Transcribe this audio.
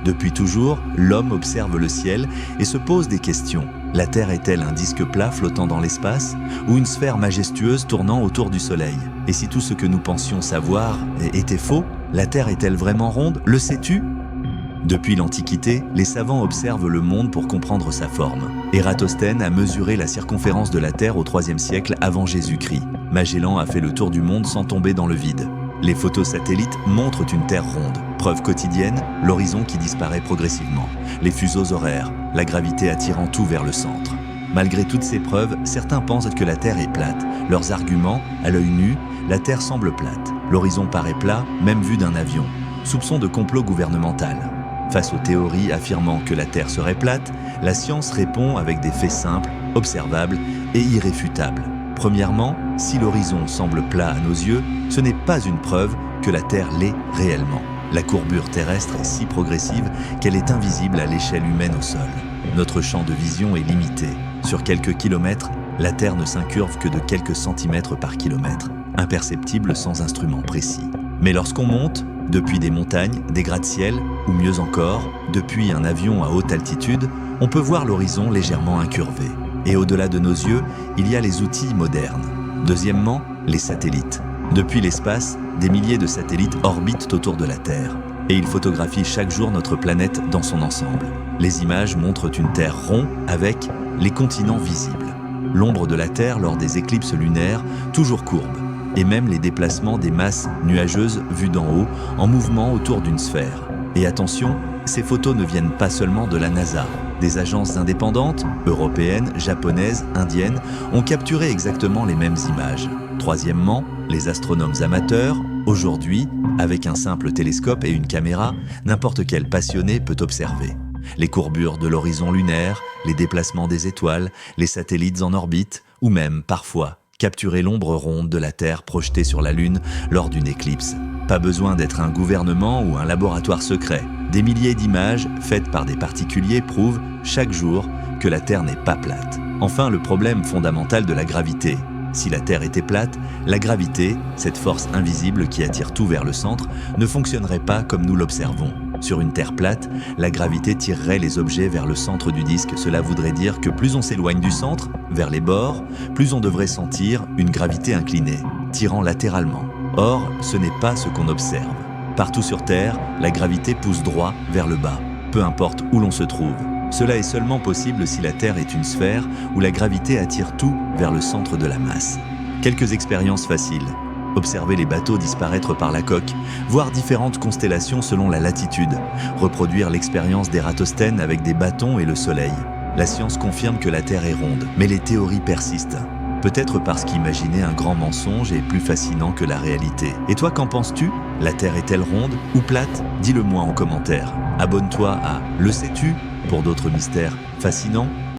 Depuis toujours, l'homme observe le ciel et se pose des questions. La Terre est-elle un disque plat flottant dans l'espace ou une sphère majestueuse tournant autour du Soleil? Et si tout ce que nous pensions savoir était faux, la Terre est-elle vraiment ronde? Le sais-tu? Depuis l'Antiquité, les savants observent le monde pour comprendre sa forme. Ératosthène a mesuré la circonférence de la Terre au IIIe siècle avant Jésus-Christ. Magellan a fait le tour du monde sans tomber dans le vide. Les photos satellites montrent une Terre ronde. Preuve quotidienne, l'horizon qui disparaît progressivement. Les fuseaux horaires, la gravité attirant tout vers le centre. Malgré toutes ces preuves, certains pensent que la Terre est plate. Leurs arguments, à l'œil nu, la Terre semble plate. L'horizon paraît plat, même vu d'un avion. Soupçon de complot gouvernemental. Face aux théories affirmant que la Terre serait plate, la science répond avec des faits simples, observables et irréfutables. Premièrement, si l'horizon semble plat à nos yeux, ce n'est pas une preuve que la Terre l'est réellement. La courbure terrestre est si progressive qu'elle est invisible à l'échelle humaine au sol. Notre champ de vision est limité. Sur quelques kilomètres, la Terre ne s'incurve que de quelques centimètres par kilomètre, imperceptible sans instrument précis. Mais lorsqu'on monte, depuis des montagnes, des gratte-ciel, ou mieux encore, depuis un avion à haute altitude, on peut voir l'horizon légèrement incurvé. Et au-delà de nos yeux, il y a les outils modernes. Deuxièmement, les satellites. Depuis l'espace, des milliers de satellites orbitent autour de la Terre. Et ils photographient chaque jour notre planète dans son ensemble. Les images montrent une Terre ronde avec les continents visibles. L'ombre de la Terre lors des éclipses lunaires, toujours courbe. Et même les déplacements des masses nuageuses vues d'en haut, en mouvement autour d'une sphère. Et attention, ces photos ne viennent pas seulement de la NASA. Des agences indépendantes, européennes, japonaises, indiennes, ont capturé exactement les mêmes images. Troisièmement, les astronomes amateurs, aujourd'hui, avec un simple télescope et une caméra, n'importe quel passionné peut observer. Les courbures de l'horizon lunaire, les déplacements des étoiles, les satellites en orbite, ou même, parfois, capturer l'ombre ronde de la Terre projetée sur la Lune lors d'une éclipse. Pas besoin d'être un gouvernement ou un laboratoire secret. Des milliers d'images faites par des particuliers prouvent chaque jour que la Terre n'est pas plate. Enfin, le problème fondamental de la gravité. Si la Terre était plate, la gravité, cette force invisible qui attire tout vers le centre, ne fonctionnerait pas comme nous l'observons. Sur une Terre plate, la gravité tirerait les objets vers le centre du disque. Cela voudrait dire que plus on s'éloigne du centre, vers les bords, plus on devrait sentir une gravité inclinée, tirant latéralement. Or, ce n'est pas ce qu'on observe. Partout sur Terre, la gravité pousse droit vers le bas, peu importe où l'on se trouve. Cela est seulement possible si la Terre est une sphère où la gravité attire tout vers le centre de la masse. Quelques expériences faciles. Observer les bateaux disparaître par la coque, voir différentes constellations selon la latitude, reproduire l'expérience d'Ératosthène avec des bâtons et le soleil. La science confirme que la Terre est ronde, mais les théories persistent. Peut-être parce qu'imaginer un grand mensonge est plus fascinant que la réalité. Et toi, qu'en penses-tu? La Terre est-elle ronde ou plate? Dis-le moi en commentaire. Abonne-toi à Le Sais-tu pour d'autres mystères fascinants.